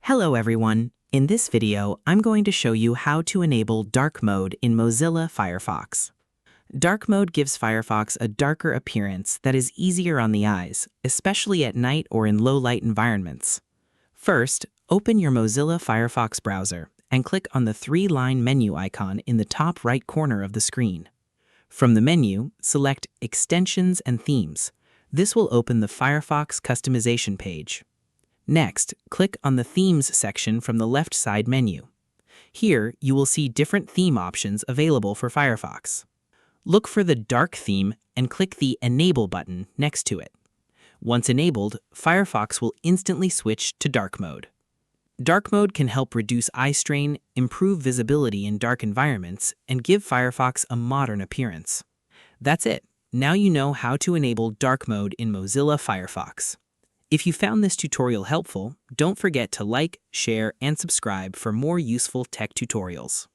Hello everyone. In this video, I'm going to show you how to enable dark mode in Mozilla Firefox. Dark mode gives Firefox a darker appearance that is easier on the eyes, especially at night or in low-light environments. First, open your Mozilla Firefox browser and click on the three-line menu icon in the top right corner of the screen. From the menu, select Extensions and Themes. This will open the Firefox customization page. Next, click on the Themes section from the left side menu. Here, you will see different theme options available for Firefox. Look for the dark theme and click the Enable button next to it. Once enabled, Firefox will instantly switch to dark mode. Dark mode can help reduce eye strain, improve visibility in dark environments, and give Firefox a modern appearance. That's it. Now you know how to enable dark mode in Mozilla Firefox. If you found this tutorial helpful, don't forget to like, share, and subscribe for more useful tech tutorials.